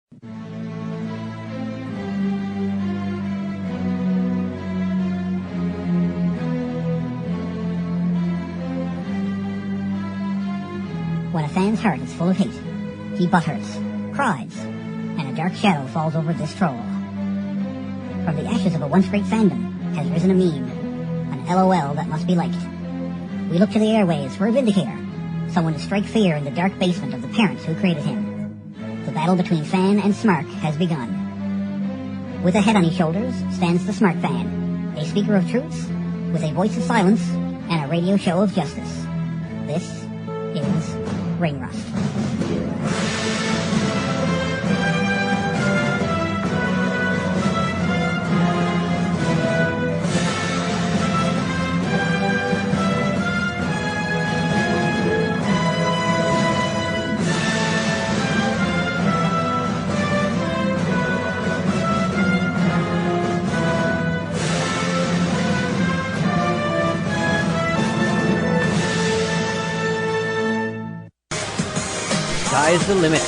When a fan's heart is full of hate, he butters, cries, and a dark shadow falls over this troll. From the ashes of a once great fandom has risen a meme, an LOL that must be liked. We look to the airways for a vindicator, someone to strike fear in the dark basement of the parents who created him. The battle between fan and smart has begun. With a head on his shoulders stands the smart fan, a speaker of truths, with a voice of silence, and a radio show of justice. This is Ring Rust. Sky's the limit.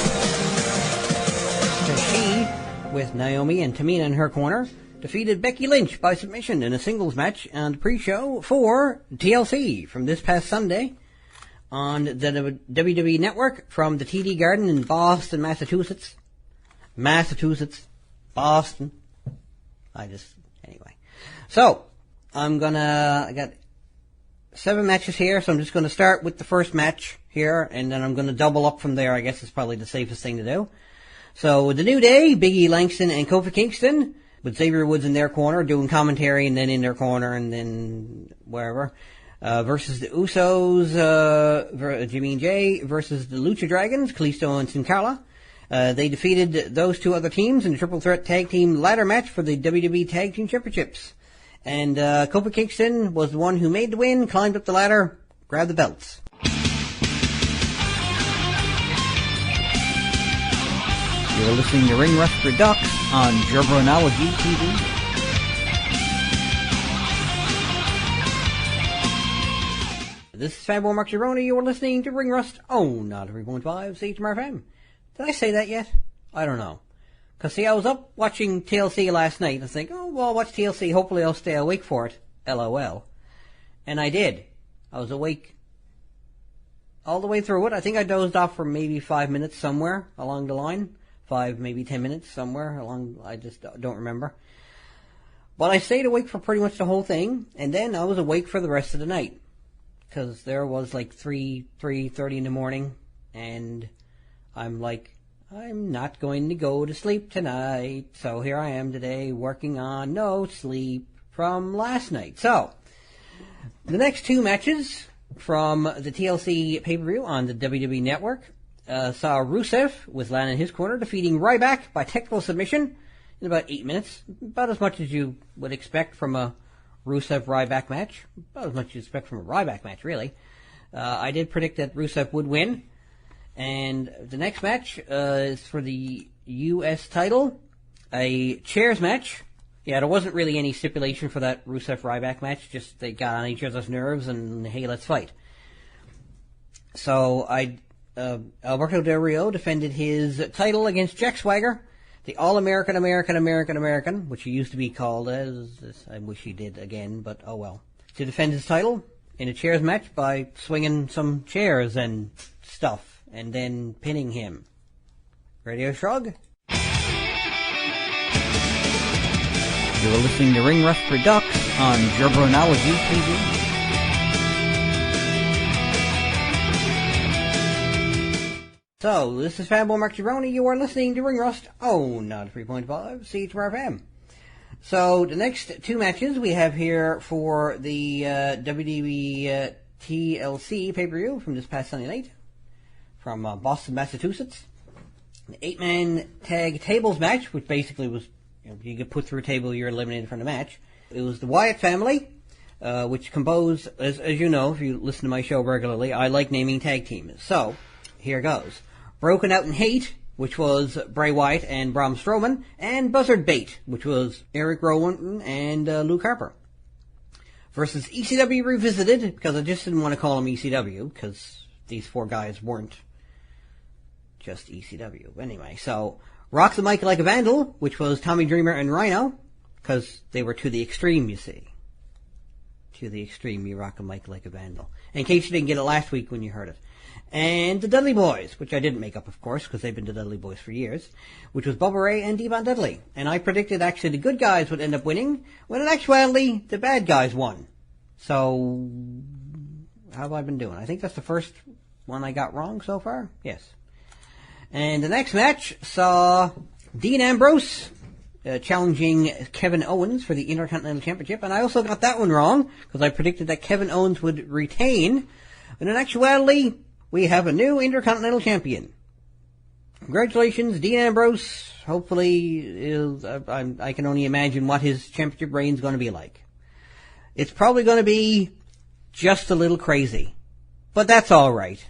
She, with Naomi and Tamina in her corner, defeated Becky Lynch by submission in a singles match and pre-show for TLC from this past Sunday on the WWE Network from the TD Garden in Boston, Massachusetts. Boston. Anyway. So, I got 7 matches here, so I'm just going to start with the first match here, and then I'm going to double up from there. I guess it's probably the safest thing to do. So, the New Day, Big E Langston and Kofi Kingston, with Xavier Woods in their corner, doing commentary, and then in their corner, and then wherever, versus the Usos, Jimmy and Jay, versus the Lucha Dragons, Kalisto and Sin Cara. They defeated those 2 other teams in a triple threat tag team ladder match for the WWE Tag Team Championships. And Kofi Kingston was the one who made the win, climbed up the ladder, grabbed the belts. You're listening to Ring Rust Redux on Gerbranology TV. This is Fanboy Mark Gironi. You're listening to Ring Rust on 3.5 CHMR FM. Did I say that yet? I don't know. Because, see, I was up watching TLC last night and I think, oh, well, I'll watch TLC. Hopefully I'll stay awake for it. LOL. And I did. I was awake all the way through it. I think I dozed off for maybe 5 minutes somewhere along the line. 5, maybe 10 minutes somewhere along, I just don't remember. But I stayed awake for pretty much the whole thing, and then I was awake for the rest of the night. Because there was like 3:30 in the morning, and I'm like, I'm not going to go to sleep tonight. So here I am today working on no sleep from last night. So, the next 2 matches from the TLC pay-per-view on the WWE Network saw Rusev with Lana in his corner defeating Ryback by technical submission in about 8 minutes. About as much as you would expect from a Rusev-Ryback match. About as much as you expect from a Ryback match, really. I did predict that Rusev would win. And the next match is for the U.S. title, a chairs match. Yeah, there wasn't really any stipulation for that Rusev-Ryback match, just they got on each other's nerves and, hey, let's fight. So, Alberto Del Rio defended his title against Jack Swagger, the All-American, American, which he used to be called as, I wish he did again, but oh well, to defend his title in a chairs match by swinging some chairs and stuff, and then pinning him. Radio Shrug. You're listening to Ring Rust Redux on Gerbranology TV. So, this is Fanboy Mark Gironi. You are listening to Ring Rust on 3.5 CHMR FM. So, the next 2 matches we have here for the WWE TLC pay-per-view from this past Sunday night from Boston, Massachusetts. An 8-man tag tables match, which basically was, you get put through a table, you're eliminated from the match. It was the Wyatt family, which composed, as you know, if you listen to my show regularly, I like naming tag teams. So, here goes. Broken Out in Hate, which was Bray Wyatt and Braun Strowman, and Buzzard Bait, which was Eric Rowan and Luke Harper. Versus ECW Revisited, because I just didn't want to call them ECW, because these 4 guys weren't just ECW. Anyway, so Rock the Mic Like a Vandal, which was Tommy Dreamer and Rhino, because they were to the extreme, you see. To the extreme, you rock a mic like a vandal. In case you didn't get it last week when you heard it. And the Dudley Boys, which I didn't make up, of course, because they've been the Dudley Boys for years, which was Bubba Ray and Devon Dudley. And I predicted actually the good guys would end up winning, when in actuality, the bad guys won. So, how have I been doing? I think that's the first one I got wrong so far. Yes. And the next match saw Dean Ambrose challenging Kevin Owens for the Intercontinental Championship. And I also got that one wrong, because I predicted that Kevin Owens would retain. And in actuality, we have a new Intercontinental Champion. Congratulations, Dean Ambrose. Hopefully, I can only imagine what his championship reign's going to be like. It's probably going to be just a little crazy. But that's all right.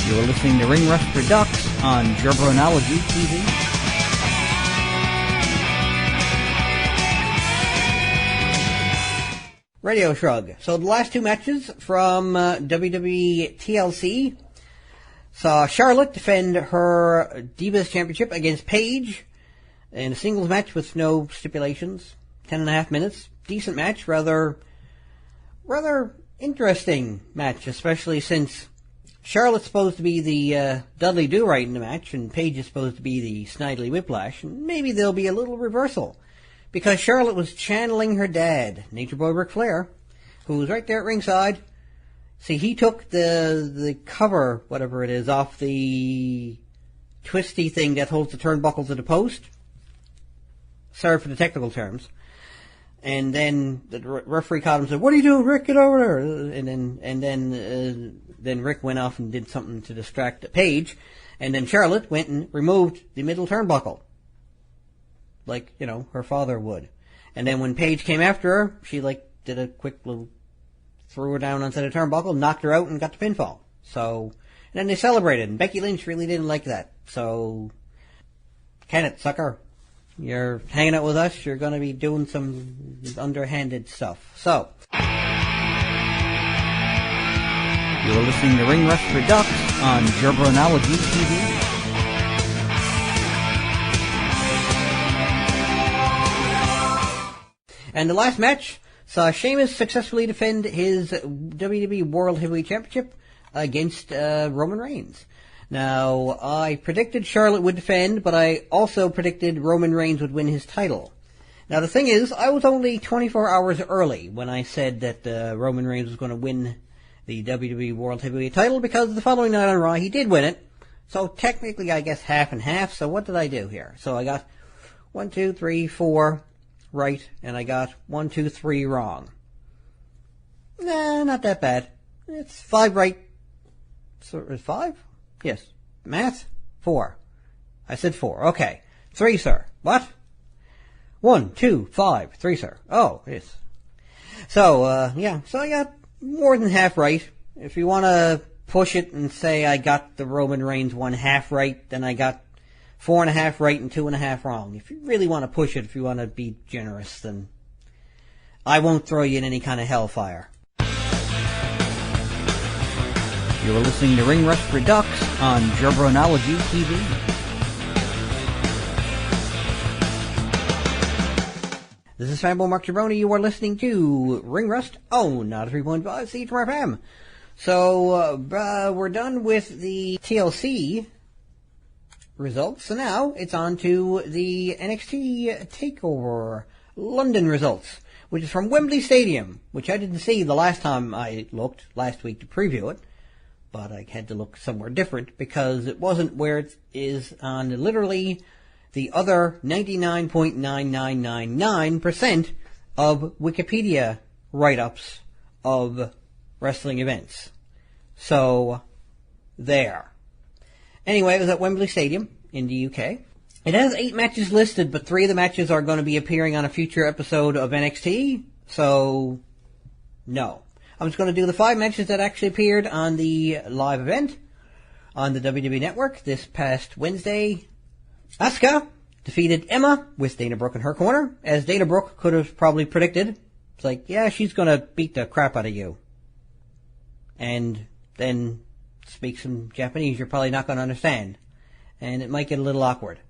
You're listening to Ring Rust Redux on Jabronology TV. Radio Shrug. So the last two matches from WWE TLC saw Charlotte defend her Divas Championship against Paige in a singles match with no stipulations. 10.5 minutes. Decent match. Rather interesting match, especially since Charlotte's supposed to be the Dudley Do-Right in the match, and Paige is supposed to be the Snidely Whiplash, and maybe there'll be a little reversal. Because Charlotte was channeling her dad, Nature Boy Ric Flair, who was right there at ringside. See, he took the cover, whatever it is, off the twisty thing that holds the turnbuckles of the post. Sorry for the technical terms. And then the referee caught him and said, "What are you doing, Rick? Get over there!" And then Rick went off and did something to distract Paige, and then Charlotte went and removed the middle turnbuckle, like, you know, her father would. And then when Paige came after her, she, like, did a quick little, threw her down onto the turnbuckle, knocked her out, and got the pinfall. So, and then they celebrated, and Becky Lynch really didn't like that. So, Kenneth, sucker, you're hanging out with us, you're gonna be doing some underhanded stuff. So, you're listening to Ring Rust Redux on Jabronology TV. And the last match saw Sheamus successfully defend his WWE World Heavyweight Championship against Roman Reigns. Now, I predicted Charlotte would defend, but I also predicted Roman Reigns would win his title. Now, the thing is, I was only 24 hours early when I said that Roman Reigns was going to win the WWE World Heavyweight title, because the following night on Raw, he did win it. So, technically, I guess half and half. So, what did I do here? So, I got 1, 2, 3, 4... right, and I got 1, 2, 3 wrong. Nah, not that bad. It's 5 right. So, 5? Yes. Math? 4. I said 4. Okay. 3, sir. What? 1, 2, 5, 3, sir. Oh, yes. So, yeah. So I got more than half right. If you want to push it and say I got the Roman Reigns 1/2 right, then I got 4.5 right and 2.5 wrong. If you really want to push it, if you want to be generous, then I won't throw you in any kind of hellfire. You're listening to Ring Rust Redux on Jabronology TV. This is Fanboy Mark Jabroni. You are listening to Ring Rust. Oh, not 3.5 CHMRFM. So, we're done with the TLC results. So now it's on to the NXT TakeOver London results, which is from Wembley Stadium, which I didn't see the last time I looked last week to preview it, but I had to look somewhere different because it wasn't where it is on literally the other 99.9999% of Wikipedia write-ups of wrestling events. So, there. Anyway, it was at Wembley Stadium in the UK. It has 8 matches listed, but 3 of the matches are going to be appearing on a future episode of NXT, so no. I'm just going to do the 5 matches that actually appeared on the live event on the WWE Network this past Wednesday. Asuka defeated Emma with Dana Brooke in her corner, as Dana Brooke could have probably predicted. It's like, yeah, she's going to beat the crap out of you. And then speak some Japanese you're probably not going to understand. And it might get a little awkward.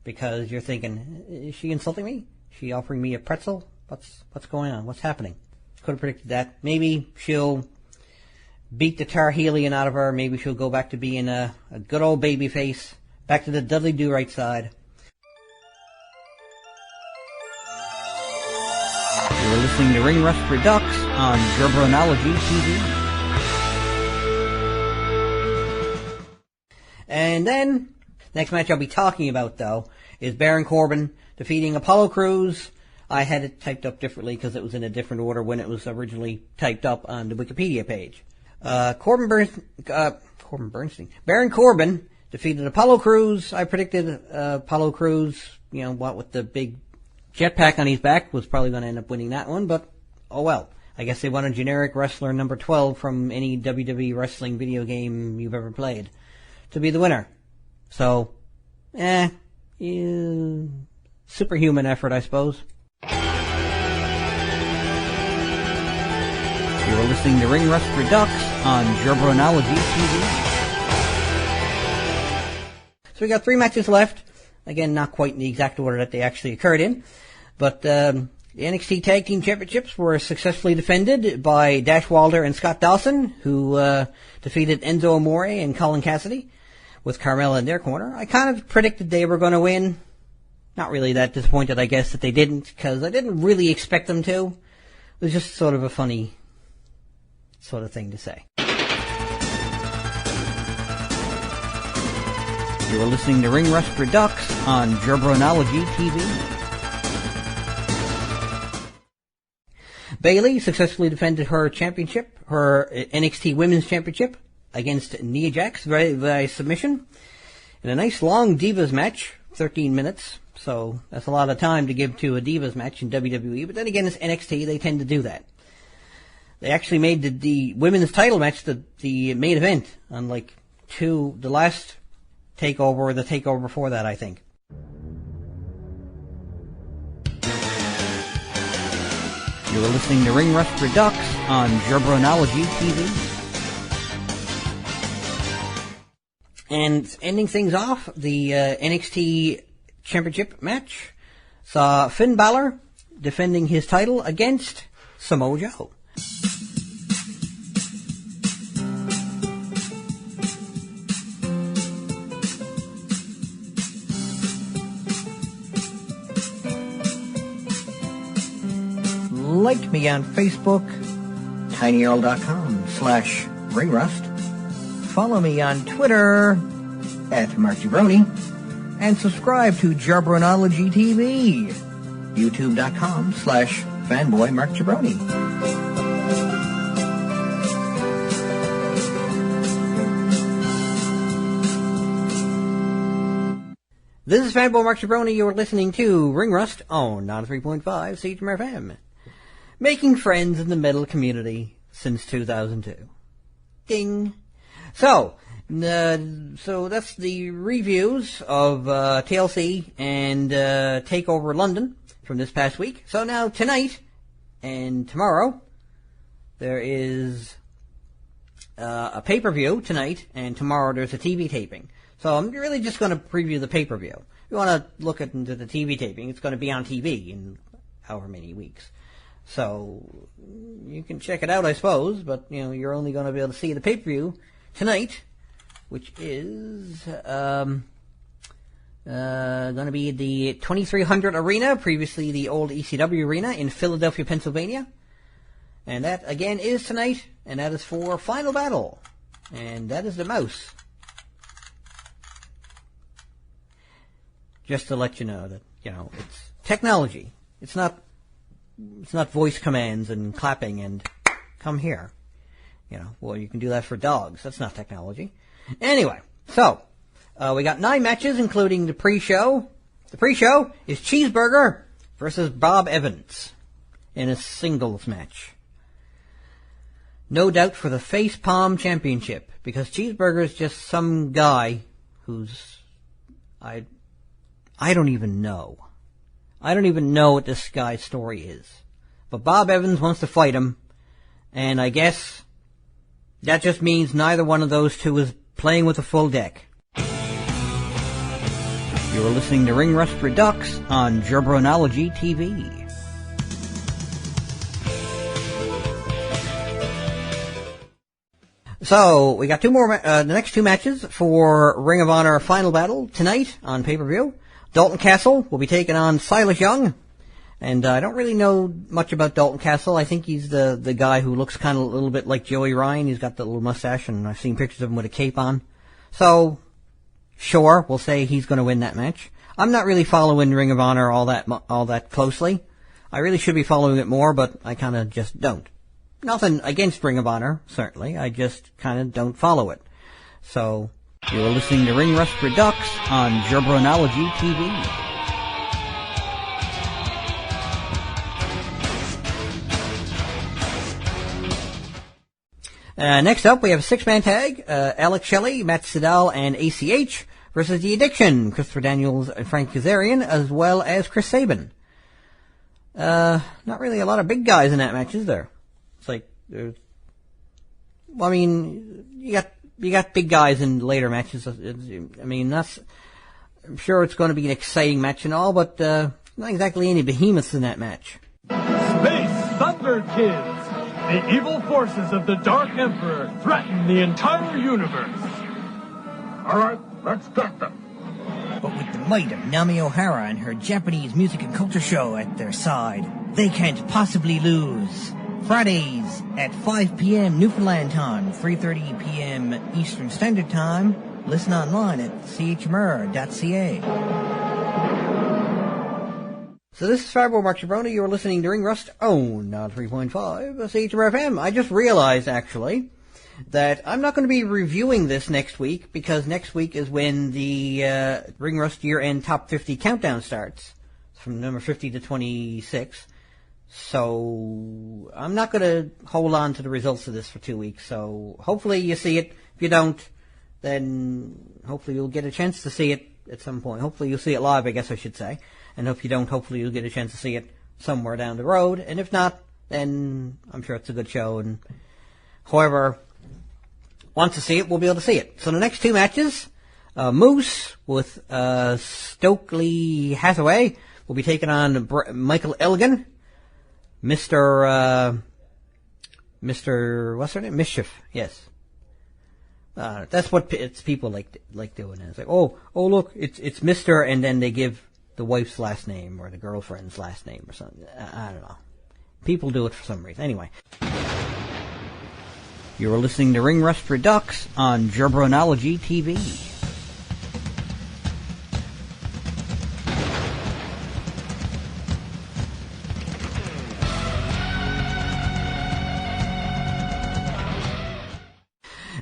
Because you're thinking, is she insulting me? Is she offering me a pretzel? What's going on? What's happening? Could have predicted that. Maybe she'll beat the Tar Helian out of her. Maybe she'll go back to being a good old baby face. Back to the Dudley Do-Right side. You're listening to Ring Rust Redux on Gerbranology TV. And then, next match I'll be talking about, though, is Baron Corbin defeating Apollo Crews. I had it typed up differently because it was in a different order when it was originally typed up on the Wikipedia page. Baron Corbin defeated Apollo Crews. I predicted Apollo Crews, what with the big jetpack on his back, was probably going to end up winning that one, but oh well. I guess they want a generic wrestler number 12 from any WWE wrestling video game you've ever played to be the winner. So, superhuman effort, I suppose. You're listening to Ring Rust Redux on Gerbranology TV. So we got 3 matches left. Again, not quite in the exact order that they actually occurred in. But the NXT Tag Team Championships were successfully defended by Dash Wilder and Scott Dawson, who defeated Enzo Amore and Colin Cassidy, with Carmella in their corner. I kind of predicted they were going to win. Not really that disappointed, I guess, that they didn't, because I didn't really expect them to. It was just sort of a funny sort of thing to say. You're listening to Ring Rust Redux on Gerbranology TV. Bayley successfully defended her championship, her NXT Women's Championship, against Nia Jax by submission in a nice long Divas match, 13 minutes. So that's a lot of time to give to a Divas match in WWE. But then again, it's NXT. They tend to do that. They actually made the women's title match the main event on the last takeover or the takeover before that, I think. You're listening to Ring Rust Redux on Gerbranology TV. And ending things off, the NXT Championship match saw Finn Balor defending his title against Samoa Joe. Like me on Facebook, tinyurl.com/ringrust. Follow me on Twitter @MarkJabroni. And subscribe to Gerbranology TV, youtube.com/fanboymarkjabroni. This is Fanboy Mark Jabroni. You're listening to Ring Rust on 93.5 CHMR FM. Making friends in the metal community since 2002. Ding. So that's the reviews of TLC and TakeOver London from this past week. So now tonight and tomorrow there is a pay-per-view tonight, and tomorrow there's a TV taping. So I'm really just going to preview the pay-per-view. If you want to look into the TV taping, it's going to be on TV in however many weeks. So you can check it out, I suppose, but you're only going to be able to see the pay-per-view tonight, which is going to be the 2300 Arena, previously the old ECW Arena in Philadelphia, Pennsylvania. And that, again, is tonight, and that is for Final Battle. And that is the mouse. Just to let you know that, it's technology. It's not voice commands and clapping and come here. Well, you can do that for dogs. That's not technology. Anyway, so we got 9 matches, including the pre-show. The pre-show is Cheeseburger versus Bob Evans in a singles match. No doubt for the Face Palm Championship, because Cheeseburger is just some guy who's I don't even know. I don't even know what this guy's story is. But Bob Evans wants to fight him, and I guess That just means neither one of those two is playing with a full deck. You're listening to Ring Rust Redux on Gerbranology TV. So, we got two more, the next two matches for Ring of Honor Final Battle tonight on pay-per-view. Dalton Castle will be taking on Silas Young. And I don't really know much about Dalton Castle. I think he's the guy who looks kind of a little bit like Joey Ryan. He's got the little mustache, and I've seen pictures of him with a cape on. So, sure, we'll say he's going to win that match. I'm not really following Ring of Honor all that closely. I really should be following it more, but I kind of just don't. Nothing against Ring of Honor, certainly. I just kind of don't follow it. So, you're listening to Ring Rust Redux on Gerbranology TV. Next up, we have a six-man tag, Alex Shelley, Matt Sydal, and ACH versus The Addiction, Christopher Daniels and Frank Kazarian, as well as Chris Sabin. Not really a lot of big guys in that match, is there? It's like, there's, well, I mean, you got big guys in later matches. I mean, I'm sure it's going to be an exciting match and all, but, not exactly any behemoths in that match. Space Thunder Kids! The evil forces of the Dark Emperor threaten the entire universe. All right, let's get them. But with the might of Nami O'Hara and her Japanese music and culture show at their side, they can't possibly lose. Fridays at 5 p.m. Newfoundland time, 3:30 p.m. Eastern Standard Time. Listen online at chmr.ca. So this is Fireboy Mark Chabroni. You're listening to Ring Rust on 3.5 CHMR FM. I just realized, actually, that I'm not going to be reviewing this next week, because next week is when the Ring Rust year-end Top 50 countdown starts, from number 50 to 26. So I'm not going to hold on to the results of this for 2 weeks. So hopefully you see it. If you don't, then hopefully you'll get a chance to see it at some point. Hopefully you'll see it live, I guess I should say. And if you don't, hopefully you'll get a chance to see it somewhere down the road. And if not, then I'm sure it's a good show. And whoever wants to see it will be able to see it. So the next two matches, Moose with Stokely Hathaway will be taking on Michael Elgin. Mr. What's her name? Mischief. Yes. That's what it's people like doing. It's like, oh, look, it's Mr. and then they give the wife's last name or the girlfriend's last name or something. I don't know. People do it for some reason. Anyway. You're listening to Ring Rust Redux on Gerbranology TV.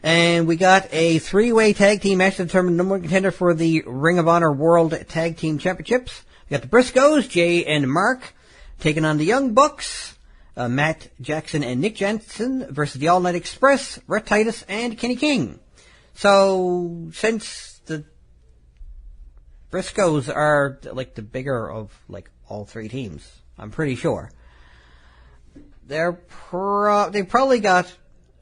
And we got a three-way tag team match to determine the number one contender for the Ring of Honor World Tag Team Championships. We got the Briscoes, Jay and Mark, taking on the Young Bucks, Matt Jackson and Nick Jensen versus the All Night Express, Rhett Titus and Kenny King. So, since the Briscoes are like the bigger of like all three teams, I'm pretty sure, they probably got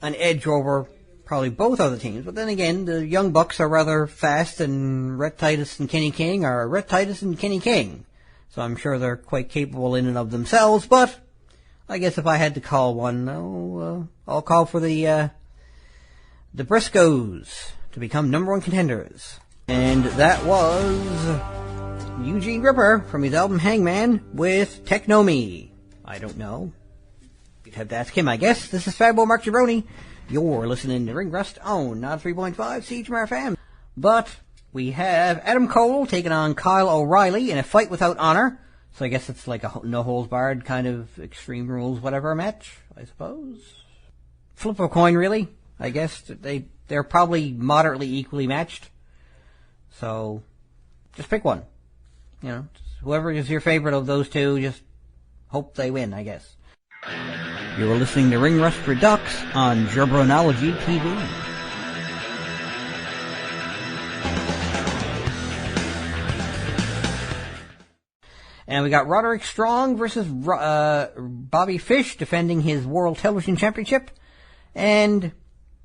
an edge over probably both other teams. But then again, the Young Bucks are rather fast, and Rhett Titus and Kenny King are Rhett Titus and Kenny King. So I'm sure they're quite capable in and of themselves, but I guess if I had to call one, I'll call for the Briscoes to become number one contenders. And that was Eugene Ripper from his album Hangman with Techno Me. I don't know. You'd have to ask him, I guess. This is Fatboy Mark Jabroni. You're listening to Ring Rust on 3.5 CHMR FM. But we have Adam Cole taking on Kyle O'Reilly in a fight without honor. So I guess it's like a no-holds-barred kind of Extreme Rules whatever match, I suppose. Flip a coin, really. I guess they're probably moderately equally matched. So just pick one. You know, whoever is your favorite of those two, just hope they win, I guess. You're listening to Ring Rust Redux on Gerbranology TV. And we got Roderick Strong versus Bobby Fish defending his World Television Championship. And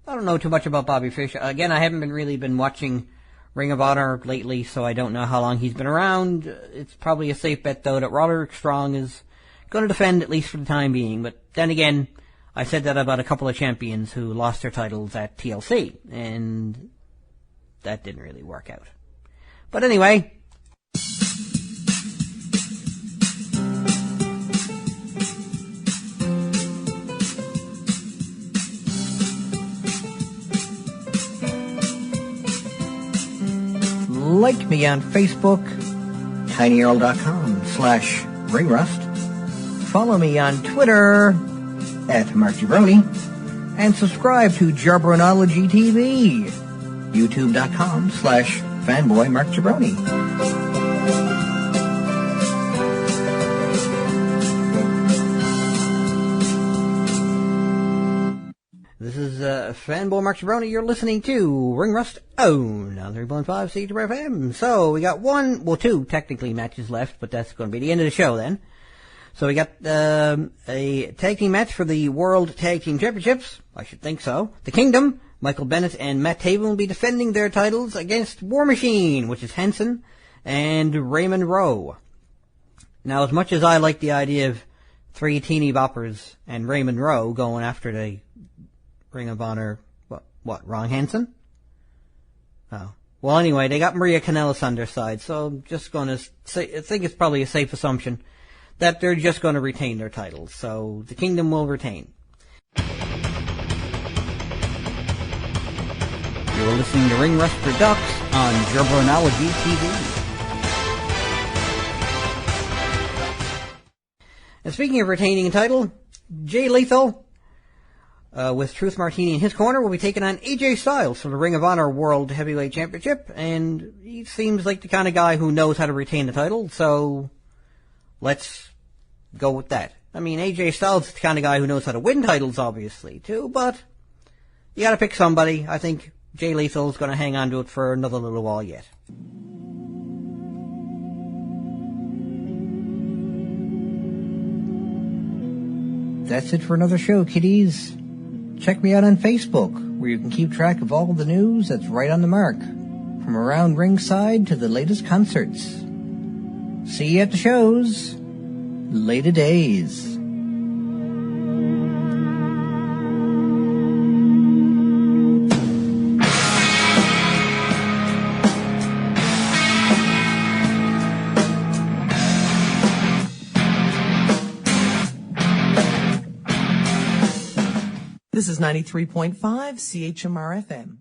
I don't know too much about Bobby Fish. Again, I haven't really been watching Ring of Honor lately, so I don't know how long he's been around. It's probably a safe bet, though, that Roderick Strong is going to defend, at least for the time being. But then again, I said that about a couple of champions who lost their titles at TLC, and that didn't really work out. But anyway, like me on Facebook, tinyurl.com/ringrust. Follow me on Twitter @MarkGibroni, and subscribe to Jarbronology TV, youtube.com/fanboymarkgibroni. this is Fanboy Mark Jabroni. You're listening to Ring Rust. Oh, now 3.5 CHR FM. So we got two technically matches left, but that's going to be the end of the show then. So we got a tag team match for the World Tag Team Championships. I should think so. The Kingdom, Michael Bennett and Matt Taven will be defending their titles against War Machine, which is Henson, and Raymond Rowe. Now, as much as I like the idea of three teeny boppers and Raymond Rowe going after the Ring of Honor, what, Ron Henson? Oh. Well, anyway, they got Maria Kanellis on their side, so I'm just going to say, I think it's probably a safe assumption that they're just going to retain their titles. So the Kingdom will retain. You're listening to Ring Rust Redux on Jarbronology TV. And speaking of retaining a title, Jay Lethal, with Truth Martini in his corner, will be taking on AJ Styles for the Ring of Honor World Heavyweight Championship, and he seems like the kind of guy who knows how to retain the title, so let's go with that. I mean, AJ Styles is the kind of guy who knows how to win titles, obviously, too, but you gotta pick somebody. I think Jay Lethal's gonna hang on to it for another little while yet. That's it for another show, kiddies. Check me out on Facebook, where you can keep track of all the news that's right on the mark, from around ringside to the latest concerts. See you at the shows. Later days. This is 93.5 CHMR FM.